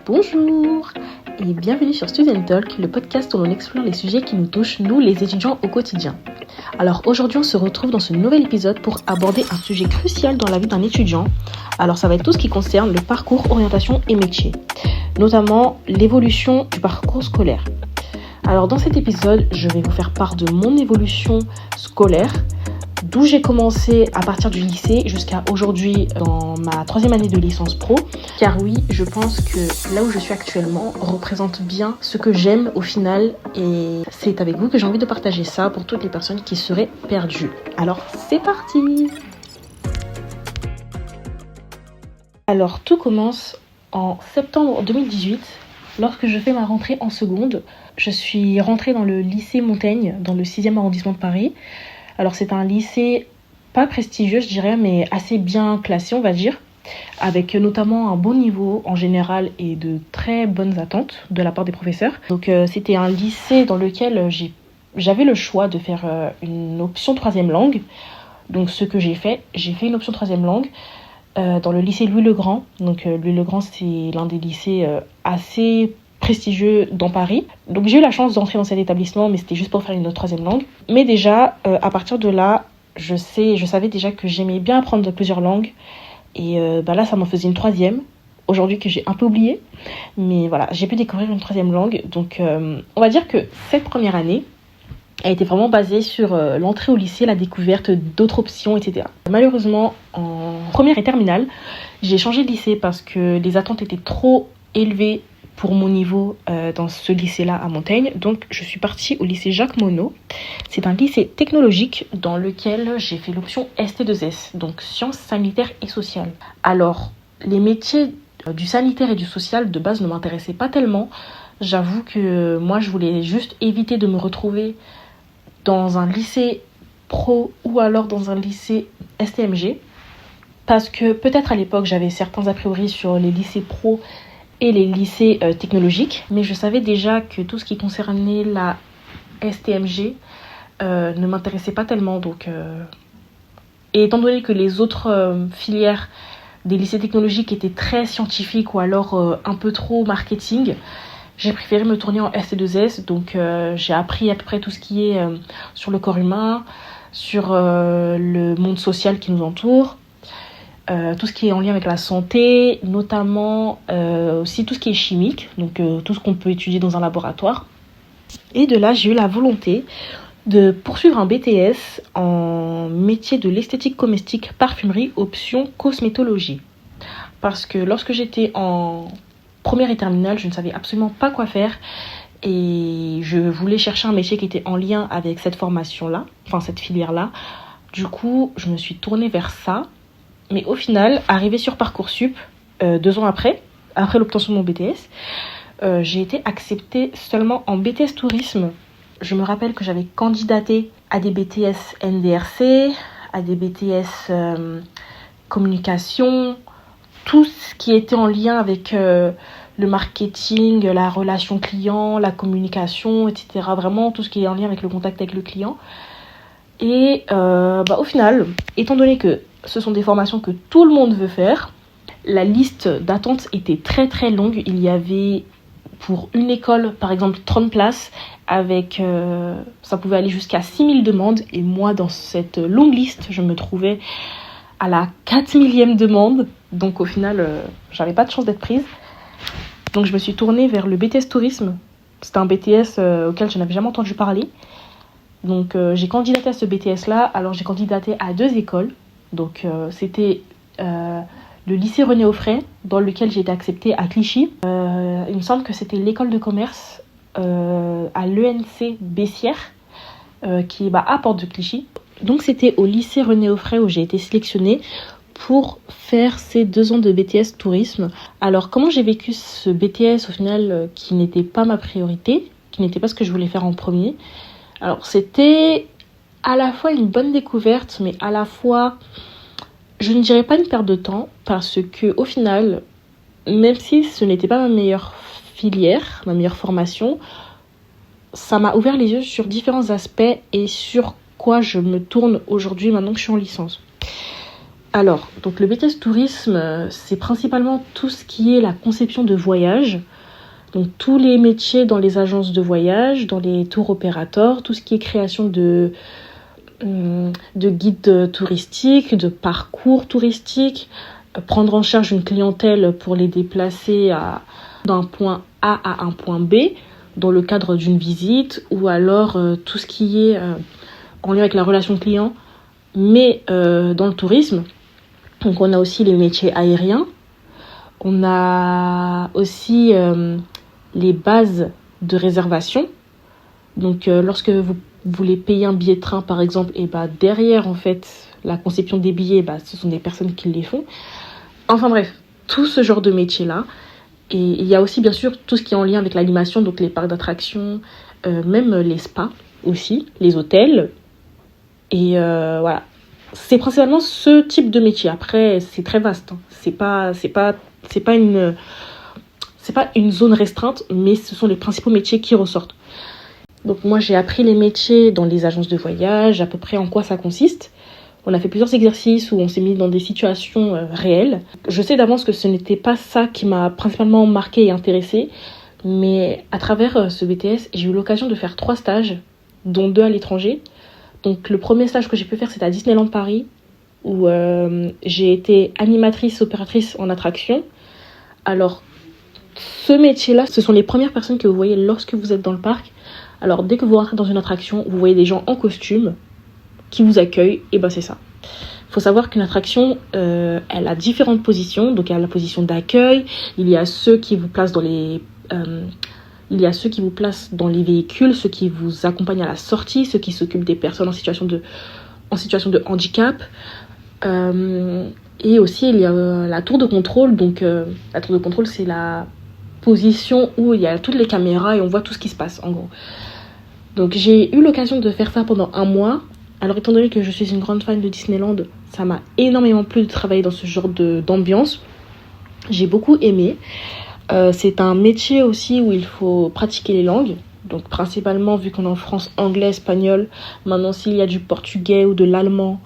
Bonjour et bienvenue sur Student Talk, le podcast où l'on explore les sujets qui nous touchent, nous les étudiants au quotidien. Alors aujourd'hui on se retrouve dans ce nouvel épisode pour aborder un sujet crucial dans la vie d'un étudiant. Alors ça va être tout ce qui concerne le parcours, orientation et métier, notamment l'évolution du parcours scolaire. Alors dans cet épisode, je vais vous faire part de mon évolution scolaire, d'où j'ai commencé à partir du lycée jusqu'à aujourd'hui dans ma 3e année de licence pro. Car oui, je pense que là où je suis actuellement représente bien ce que j'aime au final. Et c'est avec vous que j'ai envie de partager ça pour toutes les personnes qui seraient perdues. Alors c'est parti! Alors tout commence en septembre 2018, lorsque je fais ma rentrée en seconde. Je suis rentrée dans le lycée Montaigne, dans le 6e arrondissement de Paris. Alors c'est un lycée pas prestigieux je dirais, mais assez bien classé on va dire, avec notamment un bon niveau en général et de très bonnes attentes de la part des professeurs. Donc c'était un lycée dans lequel j'avais le choix de faire une option 3e langue. Donc ce que j'ai fait une option 3e langue dans le lycée Louis-le-Grand. Donc Louis-le-Grand c'est l'un des lycées assez prestigieux dans Paris. Donc j'ai eu la chance d'entrer dans cet établissement, mais c'était juste pour faire une autre 3e langue. Mais déjà, à partir de là, je savais déjà que j'aimais bien apprendre plusieurs langues. Et là, ça m'en faisait une 3e, aujourd'hui que j'ai un peu oublié. Mais voilà, j'ai pu découvrir une 3e langue. Donc on va dire que cette première année a été vraiment basée sur l'entrée au lycée, la découverte d'autres options, etc. Malheureusement, en première et terminale, j'ai changé de lycée parce que les attentes étaient trop élevées pour mon niveau dans ce lycée-là à Montaigne. Donc je suis partie au lycée Jacques Monod. C'est un lycée technologique dans lequel j'ai fait l'option ST2S, donc sciences sanitaires et sociales. Alors les métiers du sanitaire et du social de base ne m'intéressaient pas tellement. J'avoue que moi je voulais juste éviter de me retrouver dans un lycée pro ou alors dans un lycée STMG. Parce que peut-être à l'époque j'avais certains a priori sur les lycées pro et les lycées technologiques, mais je savais déjà que tout ce qui concernait la STMG ne m'intéressait pas tellement. Donc, et étant donné que les autres filières des lycées technologiques étaient très scientifiques ou alors un peu trop marketing, j'ai préféré me tourner en ST2S. Donc j'ai appris à peu près tout ce qui est sur le corps humain, sur le monde social qui nous entoure, tout ce qui est en lien avec la santé, notamment aussi tout ce qui est chimique, donc tout ce qu'on peut étudier dans un laboratoire. Et de là, j'ai eu la volonté de poursuivre un BTS en métier de l'esthétique comestique parfumerie, option cosmétologie. Parce que lorsque j'étais en première et terminale, je ne savais absolument pas quoi faire et je voulais chercher un métier qui était en lien avec cette formation-là, enfin cette filière-là. Du coup, je me suis tournée vers ça. Mais au final, arrivée sur Parcoursup, 2 ans après l'obtention de mon BTS, j'ai été acceptée seulement en BTS tourisme. Je me rappelle que j'avais candidaté à des BTS NDRC, à des BTS communication, tout ce qui était en lien avec le marketing, la relation client, la communication, etc. Vraiment tout ce qui est en lien avec le contact avec le client. Et au final, étant donné que ce sont des formations que tout le monde veut faire, la liste d'attente était très très longue. Il y avait pour une école par exemple 30 places avec ça pouvait aller jusqu'à 6000 demandes, et moi dans cette longue liste je me trouvais à la 4000e demande. Donc au final j'avais pas de chance d'être prise. Donc je me suis tournée vers le BTS tourisme. C'était un BTS auquel je n'avais jamais entendu parler. Donc j'ai candidaté à ce BTS là. Alors j'ai candidaté à 2 écoles. Donc c'était le lycée René Offray, dans lequel j'ai été acceptée à Clichy. Il me semble que c'était l'école de commerce à l'ENC Bessières, qui est à Porte de Clichy. Donc c'était au lycée René Offray où j'ai été sélectionnée pour faire ces 2 ans de BTS tourisme. Alors comment j'ai vécu ce BTS au final qui n'était pas ma priorité, qui n'était pas ce que je voulais faire en premier. Alors c'était à la fois une bonne découverte, mais à la fois, je ne dirais pas une perte de temps, parce que au final, même si ce n'était pas ma meilleure filière, ma meilleure formation, ça m'a ouvert les yeux sur différents aspects et sur quoi je me tourne aujourd'hui maintenant que je suis en licence. Alors, donc le BTS Tourisme, c'est principalement tout ce qui est la conception de voyage. Donc tous les métiers dans les agences de voyage, dans les tours opérateurs, tout ce qui est création de guides touristiques, de parcours touristiques, prendre en charge une clientèle pour les déplacer d'un point A à un point B dans le cadre d'une visite, ou alors tout ce qui est en lien avec la relation client, mais dans le tourisme. Donc on a aussi les métiers aériens, on a aussi les bases de réservation. Donc lorsque vous voulez payer un billet de train par exemple, et derrière en fait la conception des billets, ce sont des personnes qui les font. Enfin bref, tout ce genre de métier là. Et il y a aussi bien sûr tout ce qui est en lien avec l'animation, donc les parcs d'attractions, même les spas aussi, les hôtels. Et voilà, c'est principalement ce type de métier. Après, c'est très vaste, hein. C'est pas une zone restreinte, mais ce sont les principaux métiers qui ressortent. Donc moi, j'ai appris les métiers dans les agences de voyage, à peu près en quoi ça consiste. On a fait plusieurs exercices où on s'est mis dans des situations réelles. Je sais d'avance que ce n'était pas ça qui m'a principalement marqué et intéressé, mais à travers ce BTS, j'ai eu l'occasion de faire 3 stages, dont 2 à l'étranger. Donc le premier stage que j'ai pu faire, c'était à Disneyland Paris, où j'ai été animatrice, opératrice en attraction. Alors, ce métier-là, ce sont les premières personnes que vous voyez lorsque vous êtes dans le parc. Alors, dès que vous rentrez dans une attraction, vous voyez des gens en costume qui vous accueillent, et c'est ça. Il faut savoir qu'une attraction, elle a différentes positions. Donc, il y a la position d'accueil, il y a ceux qui vous placent dans les... il y a ceux qui vous placent dans les véhicules, ceux qui vous accompagnent à la sortie, ceux qui s'occupent des personnes en situation de handicap. Et aussi, il y a la tour de contrôle. Donc, la tour de contrôle, c'est la position où il y a toutes les caméras et on voit tout ce qui se passe, en gros. Donc, j'ai eu l'occasion de faire ça pendant 1 mois. Alors, étant donné que je suis une grande fan de Disneyland, ça m'a énormément plu de travailler dans ce genre d'ambiance. J'ai beaucoup aimé. C'est un métier aussi où il faut pratiquer les langues. Donc principalement, vu qu'on est en France, anglais, espagnol. Maintenant, s'il y a du portugais ou de l'allemand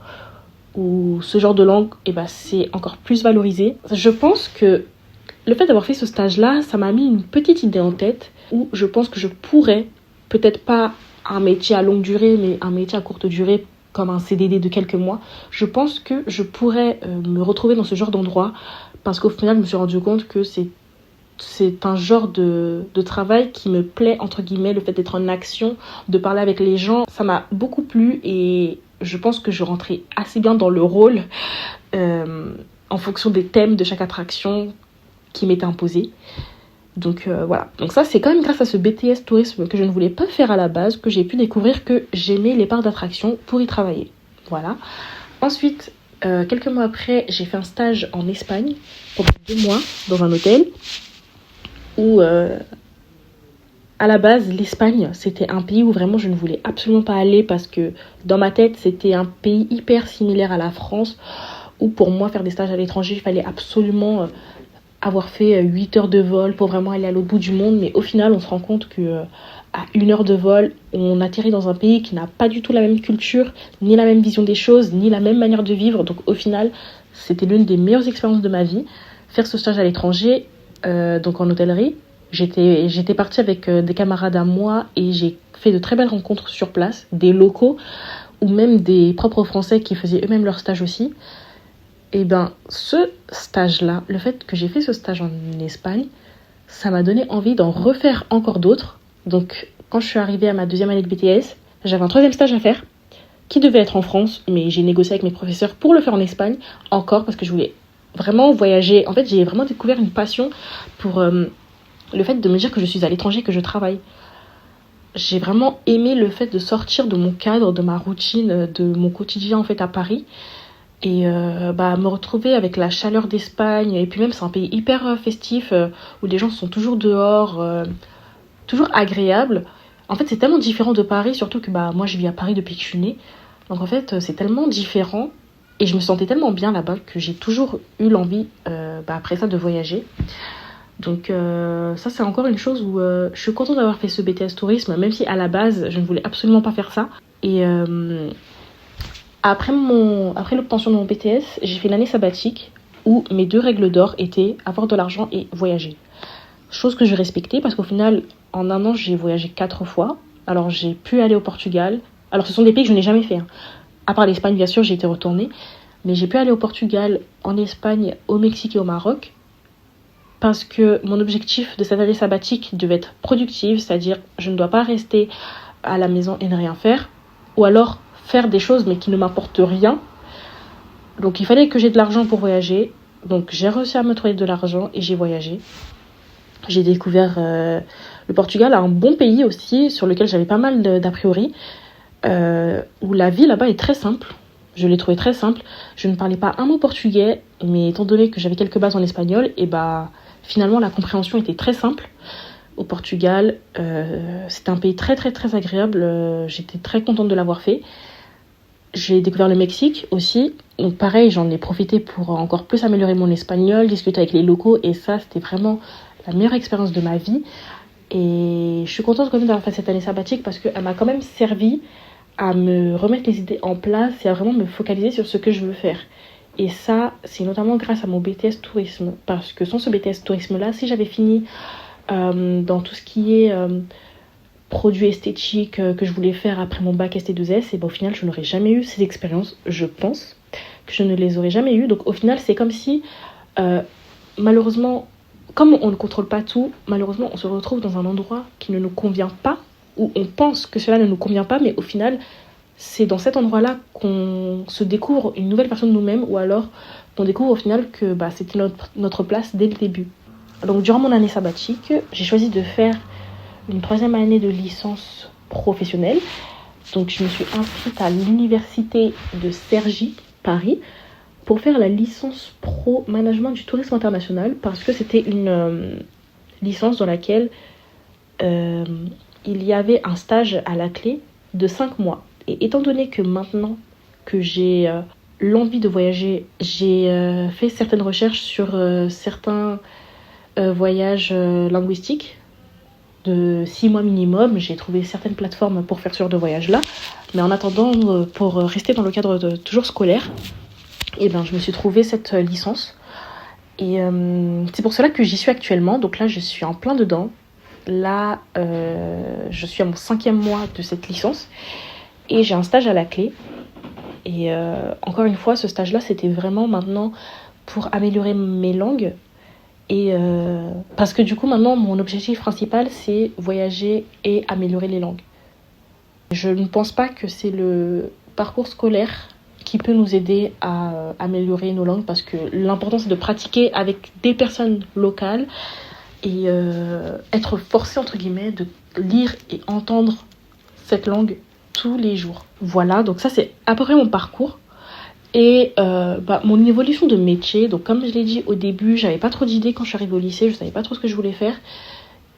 ou ce genre de langue, c'est encore plus valorisé. Je pense que le fait d'avoir fait ce stage-là, ça m'a mis une petite idée en tête où je pense que je pourrais, peut-être pas un métier à longue durée, mais un métier à courte durée, comme un CDD de quelques mois, je pense que je pourrais me retrouver dans ce genre d'endroit, parce qu'au final, je me suis rendu compte que c'est un genre de travail qui me plaît, entre guillemets, le fait d'être en action, de parler avec les gens. Ça m'a beaucoup plu et je pense que je rentrais assez bien dans le rôle en fonction des thèmes de chaque attraction qui m'était imposé. Donc voilà. Donc ça, c'est quand même grâce à ce BTS Tourisme que je ne voulais pas faire à la base que j'ai pu découvrir que j'aimais les parcs d'attraction pour y travailler. Voilà. Ensuite, quelques mois après, j'ai fait un stage en Espagne pendant 2 mois dans un hôtel où à la base l'Espagne c'était un pays où vraiment je ne voulais absolument pas aller, parce que dans ma tête c'était un pays hyper similaire à la France, où pour moi faire des stages à l'étranger il fallait absolument avoir fait 8 heures de vol pour vraiment aller à l'autre bout du monde. Mais au final on se rend compte que à 1 heure de vol on atterrit dans un pays qui n'a pas du tout la même culture, ni la même vision des choses, ni la même manière de vivre. Donc au final c'était l'une des meilleures expériences de ma vie, faire ce stage à l'étranger. Donc en hôtellerie, j'étais partie avec des camarades à moi et j'ai fait de très belles rencontres sur place, des locaux ou même des propres Français qui faisaient eux-mêmes leur stage aussi. Et ce stage-là, le fait que j'ai fait ce stage en Espagne, ça m'a donné envie d'en refaire encore d'autres. Donc quand je suis arrivée à ma 2e année de BTS, j'avais un 3e stage à faire qui devait être en France, mais j'ai négocié avec mes professeurs pour le faire en Espagne encore, parce que je voulais vraiment voyager. En fait, j'ai vraiment découvert une passion pour le fait de me dire que je suis à l'étranger, que je travaille. J'ai vraiment aimé le fait de sortir de mon cadre, de ma routine, de mon quotidien en fait à Paris, et me retrouver avec la chaleur d'Espagne. Et puis même c'est un pays hyper festif, où les gens sont toujours dehors, toujours agréables. En fait c'est tellement différent de Paris, surtout que moi je vis à Paris depuis que je suis née. Donc en fait c'est tellement différent. Et je me sentais tellement bien là-bas que j'ai toujours eu l'envie, après ça, de voyager. Donc ça, c'est encore une chose où je suis contente d'avoir fait ce BTS Tourisme, même si à la base, je ne voulais absolument pas faire ça. Et Après l'obtention de mon BTS, j'ai fait l'année sabbatique où mes 2 règles d'or étaient avoir de l'argent et voyager. Chose que je respectais parce qu'au final, en un an, j'ai voyagé 4 fois. Alors j'ai pu aller au Portugal. Alors ce sont des pays que je n'ai jamais fait, hein. À part l'Espagne, bien sûr, j'ai été retournée. Mais j'ai pu aller au Portugal, en Espagne, au Mexique et au Maroc. Parce que mon objectif de cette année sabbatique devait être productive, c'est-à-dire je ne dois pas rester à la maison et ne rien faire. Ou alors faire des choses mais qui ne m'apportent rien. Donc il fallait que j'ai de l'argent pour voyager. Donc j'ai réussi à me trouver de l'argent et j'ai voyagé. J'ai découvert le Portugal, un bon pays aussi, sur lequel j'avais pas mal d'a priori, où la vie là-bas est très simple. Je l'ai trouvé très simple. Je ne parlais pas un mot portugais, mais étant donné que j'avais quelques bases en espagnol, et bah finalement la compréhension était très simple. Au Portugal, c'était un pays très très très agréable. J'étais très contente de l'avoir fait. J'ai découvert le Mexique aussi. Donc pareil, j'en ai profité pour encore plus améliorer mon espagnol, discuter avec les locaux, et ça, c'était vraiment la meilleure expérience de ma vie. Et je suis contente quand même d'avoir fait cette année sabbatique parce qu'elle m'a quand même servi à me remettre les idées en place et à vraiment me focaliser sur ce que je veux faire. Et ça, c'est notamment grâce à mon BTS tourisme. Parce que sans ce BTS tourisme-là, si j'avais fini dans tout ce qui est produits esthétiques que je voulais faire après mon bac ST2S, et ben, au final, je n'aurais jamais eu ces expériences, je pense, que je ne les aurais jamais eues. Donc au final, c'est comme si, malheureusement, comme on ne contrôle pas tout, malheureusement, on se retrouve dans un endroit qui ne nous convient pas, où on pense que cela ne nous convient pas, mais au final, c'est dans cet endroit-là qu'on se découvre une nouvelle version de nous-mêmes, ou alors on découvre au final que bah, c'était notre place dès le début. Donc durant mon année sabbatique, j'ai choisi de faire une 3e année de licence professionnelle. Donc je me suis inscrite à l'université de Cergy, Paris, pour faire la licence pro management du tourisme international parce que c'était une licence dans laquelle il y avait un stage à la clé de 5 mois. Et étant donné que maintenant que j'ai l'envie de voyager, j'ai fait certaines recherches sur certains voyages linguistiques de 6 mois minimum. J'ai trouvé certaines plateformes pour faire ce genre de voyage-là. Mais en attendant, pour rester dans le cadre de toujours scolaire, et ben, je me suis trouvé cette licence. Et c'est pour cela que j'y suis actuellement. Donc là, je suis en plein dedans. Là, je suis à mon 5e mois de cette licence. Et j'ai un stage à la clé. Et encore une fois, ce stage-là, c'était vraiment maintenant pour améliorer mes langues. Et parce que du coup, maintenant, mon objectif principal, c'est voyager et améliorer les langues. Je ne pense pas que c'est le parcours scolaire qui peut nous aider à améliorer nos langues parce que l'important, c'est de pratiquer avec des personnes locales et être forcé, entre guillemets, de lire et entendre cette langue tous les jours. Voilà, donc ça, c'est à peu près mon parcours. Et mon évolution de métier, donc comme je l'ai dit au début, j'avais pas trop d'idées quand je suis arrivée au lycée, je savais pas trop ce que je voulais faire.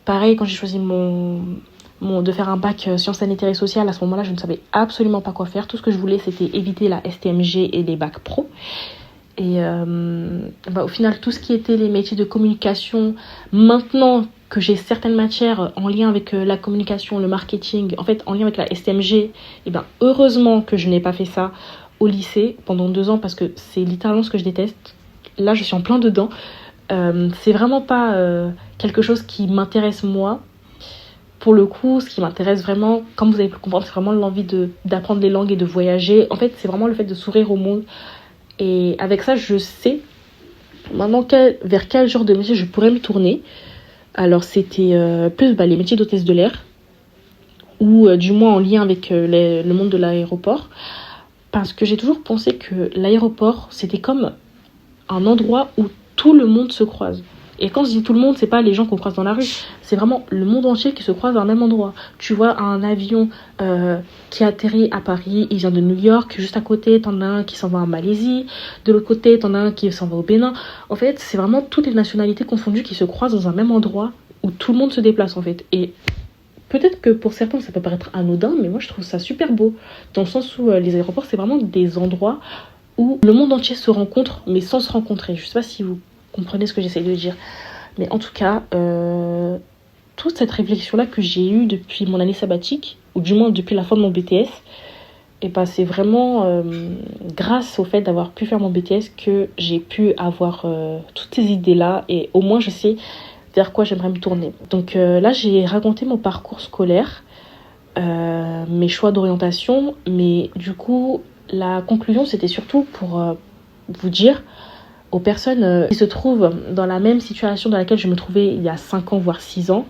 Pareil, quand j'ai choisi de faire un bac sciences sanitaires et sociales, à ce moment-là, je ne savais absolument pas quoi faire. Tout ce que je voulais, c'était éviter la STMG et les bacs pro. Et au final, tout ce qui était les métiers de communication, maintenant que j'ai certaines matières en lien avec la communication, le marketing, en fait en lien avec la STMG, et heureusement que je n'ai pas fait ça au lycée pendant 2 ans parce que c'est littéralement ce que je déteste. Là, je suis en plein dedans. C'est vraiment pas quelque chose qui m'intéresse moi. Pour le coup, ce qui m'intéresse vraiment, comme vous avez pu le comprendre, c'est vraiment l'envie d'apprendre les langues et de voyager. En fait, c'est vraiment le fait de s'ouvrir au monde. Et avec ça, je sais maintenant vers quel genre de métier je pourrais me tourner. Alors, c'était plus les métiers d'hôtesse de l'air, ou du moins en lien avec le monde de l'aéroport. Parce que j'ai toujours pensé que l'aéroport, c'était comme un endroit où tout le monde se croise. Et quand je dis tout le monde, c'est pas les gens qu'on croise dans la rue, c'est vraiment le monde entier qui se croise à un même endroit. Tu vois un avion qui atterrit à Paris, il vient de New York, juste à côté, t'en as un qui s'en va en Malaisie, de l'autre côté, t'en as un qui s'en va au Bénin. En fait, c'est vraiment toutes les nationalités confondues qui se croisent dans un même endroit où tout le monde se déplace en fait. Et peut-être que pour certains, ça peut paraître anodin, mais moi je trouve ça super beau. Dans le sens où les aéroports, c'est vraiment des endroits où le monde entier se rencontre, mais sans se rencontrer. Je sais pas si vous comprenez ce que j'essaie de dire. Mais en tout cas, toute cette réflexion-là que j'ai eue depuis mon année sabbatique, ou du moins depuis la fin de mon BTS, Et bah, c'est vraiment grâce au fait d'avoir pu faire mon BTS que j'ai pu avoir toutes ces idées-là et au moins je sais vers quoi j'aimerais me tourner. Donc là, j'ai raconté mon parcours scolaire, mes choix d'orientation, mais du coup, la conclusion, c'était surtout pour vous dire aux personnes qui se trouvent dans la même situation dans laquelle je me trouvais il y a 5 ans, voire 6 ans,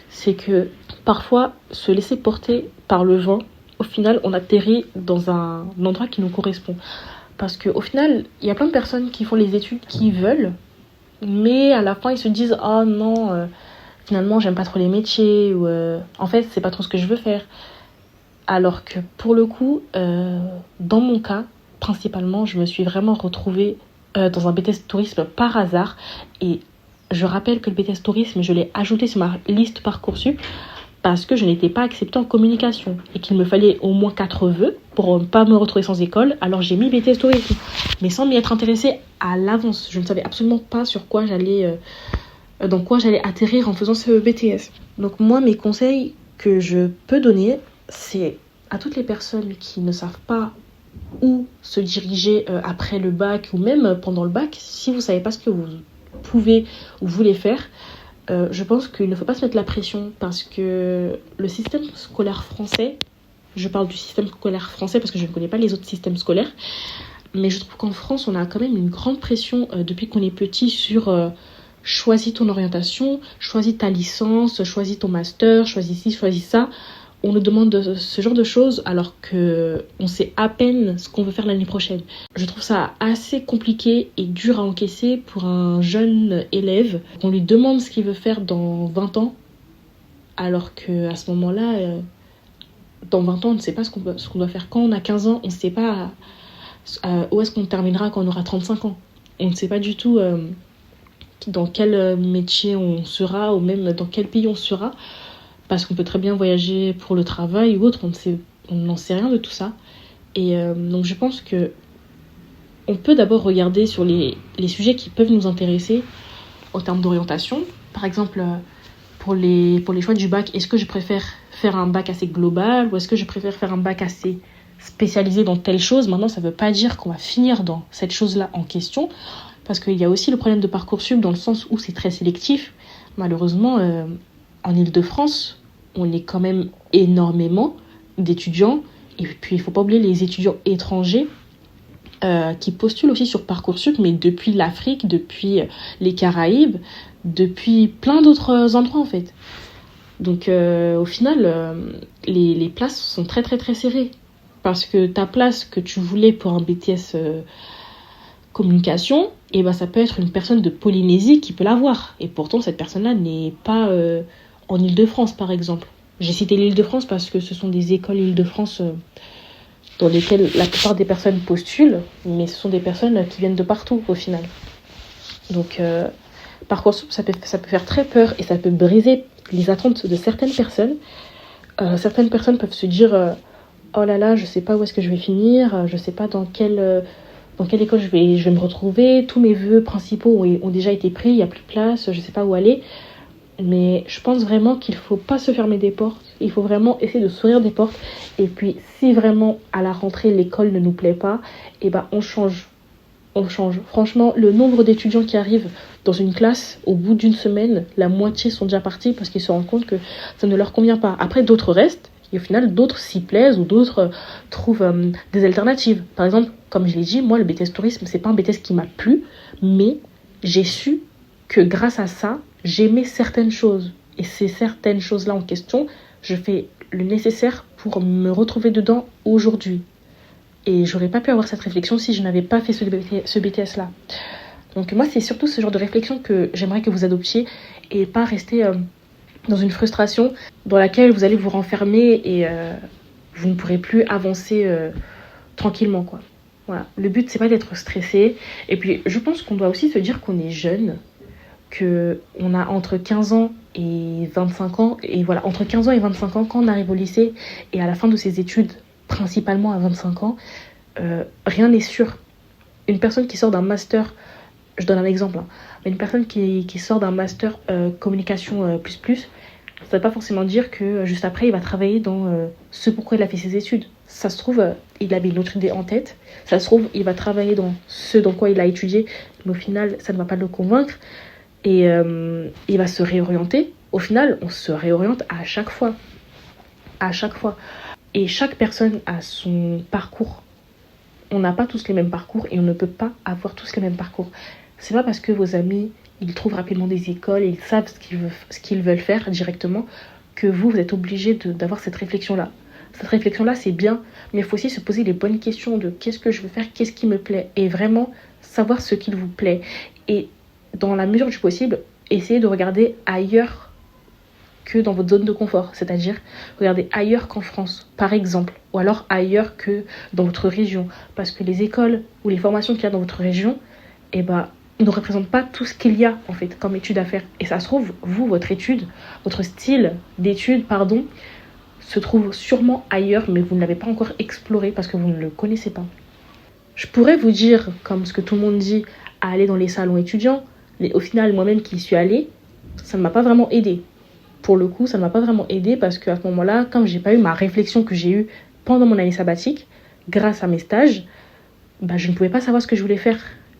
c'est que parfois, se laisser porter par le vent, au final, on atterrit dans un endroit qui nous correspond. Parce qu'au final, il y a plein de personnes qui font les études qu'ils veulent, mais à la fin, ils se disent «Ah non, finalement, j'aime pas trop les métiers», ou «En fait, c'est pas trop ce que je veux faire». Alors que pour le coup, dans mon cas, principalement, je me suis vraiment retrouvée dans un BTS tourisme par hasard. Et je rappelle que le BTS tourisme, je l'ai ajouté sur ma liste Parcoursup parce que je n'étais pas acceptée en communication et qu'il me fallait au moins 4 vœux pour ne pas me retrouver sans école. Alors j'ai mis BTS tourisme, mais sans m'y être intéressée à l'avance. Je ne savais absolument pas sur quoi dans quoi j'allais atterrir en faisant ce BTS. Donc moi, mes conseils que je peux donner, c'est à toutes les personnes qui ne savent pas où se diriger après le bac ou même pendant le bac, si vous ne savez pas ce que vous pouvez ou voulez faire, je pense qu'il ne faut pas se mettre la pression parce que le système scolaire français, je parle du système scolaire français parce que je ne connais pas les autres systèmes scolaires, mais je trouve qu'en France, on a quand même une grande pression depuis qu'on est petit sur choisis ton orientation, choisis ta licence, choisis ton master, choisis ci, choisis ça. On nous demande ce genre de choses alors qu'on sait à peine ce qu'on veut faire l'année prochaine. Je trouve ça assez compliqué et dur à encaisser pour un jeune élève. On lui demande ce qu'il veut faire dans 20 ans alors qu'à ce moment-là, dans 20 ans, on ne sait pas ce qu'on doit faire. Quand on a 15 ans, on ne sait pas où est-ce qu'on terminera quand on aura 35 ans. On ne sait pas du tout dans quel métier on sera ou même dans quel pays on sera. Parce qu'on peut très bien voyager pour le travail ou autre, on n'en sait rien de tout ça. Et donc je pense que on peut d'abord regarder sur les sujets qui peuvent nous intéresser en termes d'orientation. Par exemple, pour les choix du bac, est-ce que je préfère faire un bac assez global ou est-ce que je préfère faire un bac assez spécialisé dans telle chose? Maintenant, ça ne veut pas dire qu'on va finir dans cette chose-là en question, parce qu'il y a aussi le problème de Parcoursup dans le sens où c'est très sélectif. Malheureusement, en Île-de-France, on est quand même énormément d'étudiants. Et puis, il ne faut pas oublier les étudiants étrangers qui postulent aussi sur Parcoursup, mais depuis l'Afrique, depuis les Caraïbes, depuis plein d'autres endroits, en fait. Donc, au final, les places sont très, très, très serrées. Parce que ta place que tu voulais pour un BTS communication, et ben, ça peut être une personne de Polynésie qui peut l'avoir. Et pourtant, cette personne-là n'est pas en Île-de-France, par exemple. J'ai cité l'Île-de-France parce que ce sont des écoles Île-de-France dans lesquelles la plupart des personnes postulent, mais ce sont des personnes qui viennent de partout, au final. Donc, Parcoursup, ça peut faire très peur et ça peut briser les attentes de certaines personnes. Certaines personnes peuvent se dire oh là là, je sais pas où est-ce que je vais finir, je sais pas dans quelle école je vais me retrouver, tous mes vœux principaux ont déjà été pris, il n'y a plus de place, je sais pas où aller. Mais je pense vraiment qu'il faut pas se fermer des portes, il faut vraiment essayer de s'ouvrir des portes. Et puis si vraiment à la rentrée l'école ne nous plaît pas, et ben on change. Franchement, le nombre d'étudiants qui arrivent dans une classe, au bout d'une semaine, la moitié sont déjà partis parce qu'ils se rendent compte que ça ne leur convient pas. Après, d'autres restent, et au final, d'autres s'y plaisent ou d'autres trouvent des alternatives. Par exemple, comme je l'ai dit, moi, le BTS Tourisme, c'est pas un BTS qui m'a plu, mais j'ai su que grâce à ça, j'aimais certaines choses. Et ces certaines choses-là en question, je fais le nécessaire pour me retrouver dedans aujourd'hui. Et j'aurais pas pu avoir cette réflexion si je n'avais pas fait ce BTS-là. Donc moi, c'est surtout ce genre de réflexion que j'aimerais que vous adoptiez et pas rester dans une frustration dans laquelle vous allez vous renfermer et vous ne pourrez plus avancer tranquillement, quoi. Voilà. Le but, c'est pas d'être stressé. Et puis, je pense qu'on doit aussi se dire qu'on est jeune, qu'on a entre 15 ans et 25 ans. Et voilà, entre 15 ans et 25 ans, quand on arrive au lycée et à la fin de ses études, principalement à 25 ans, rien n'est sûr. Une personne qui sort d'un master, je donne un exemple, hein, mais une personne qui sort d'un master communication plus, ça ne veut pas forcément dire que juste après, il va travailler dans ce pourquoi il a fait ses études. Ça se trouve, il avait une autre idée en tête. Ça se trouve, il va travailler dans ce dans quoi il a étudié, mais au final, ça ne va pas le convaincre. Et il va se réorienter. Au final, on se réoriente à chaque fois. À chaque fois. Et chaque personne a son parcours. On n'a pas tous les mêmes parcours et on ne peut pas avoir tous les mêmes parcours. C'est pas parce que vos amis, ils trouvent rapidement des écoles et ils savent ce qu'ils veulent faire directement que vous êtes obligé d'avoir cette réflexion-là. Cette réflexion-là, c'est bien, mais il faut aussi se poser les bonnes questions de qu'est-ce que je veux faire, qu'est-ce qui me plaît, et vraiment savoir ce qu'il vous plaît. Et dans la mesure du possible, essayez de regarder ailleurs que dans votre zone de confort, c'est-à-dire regarder ailleurs qu'en France, par exemple, ou alors ailleurs que dans votre région, parce que les écoles ou les formations qu'il y a dans votre région, eh ben, ne représentent pas tout ce qu'il y a en fait comme étude à faire. Et ça se trouve, vous, votre étude, votre style d'étude, pardon, se trouve sûrement ailleurs, mais vous ne l'avez pas encore exploré parce que vous ne le connaissez pas. Je pourrais vous dire, comme ce que tout le monde dit, à aller dans les salons étudiants, mais au final, moi-même qui y suis allée, ça ne m'a pas vraiment aidée. Pour le coup, ça ne m'a pas vraiment aidée parce qu'à ce moment-là, comme j'ai pas eu ma réflexion que j'ai eue pendant mon année sabbatique, grâce à mes stages, bah, je ne pouvais pas savoir ce que je voulais faire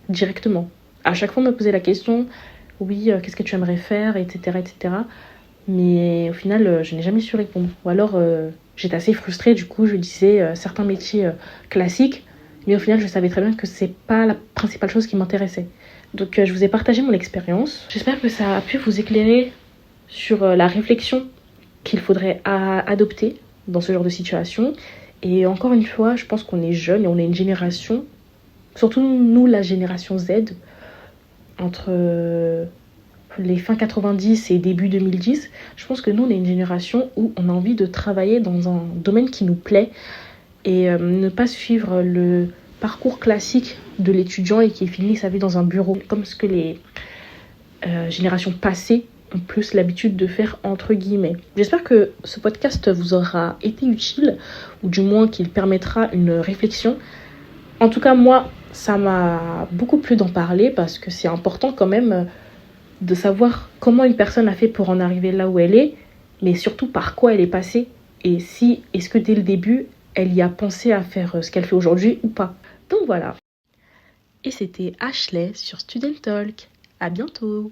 directement. À chaque fois, on me posait la question, oui, qu'est-ce que tu aimerais faire, etc., etc. Mais au final, je n'ai jamais su répondre. Ou alors, j'étais assez frustrée, du coup, je disais certains métiers classiques, mais au final, je savais très bien que c'est pas la principale chose qui m'intéressait. Donc, je vous ai partagé mon expérience. J'espère que ça a pu vous éclairer sur la réflexion qu'il faudrait adopter dans ce genre de situation. Et encore une fois, je pense qu'on est jeunes et on est une génération, surtout nous, la génération Z, entre les fins 90 et début 2010, je pense que nous, on est une génération où on a envie de travailler dans un domaine qui nous plaît et ne pas suivre le parcours classique de l'étudiant et qui finit sa vie dans un bureau, comme ce que les générations passées ont plus l'habitude de faire entre guillemets. J'espère que ce podcast vous aura été utile, ou du moins qu'il permettra une réflexion. En tout cas, moi, ça m'a beaucoup plu d'en parler parce que c'est important quand même de savoir comment une personne a fait pour en arriver là où elle est, mais surtout par quoi elle est passée et si est-ce que dès le début, elle y a pensé à faire ce qu'elle fait aujourd'hui ou pas. Donc voilà. Et c'était Ashley sur Student Talk. À bientôt.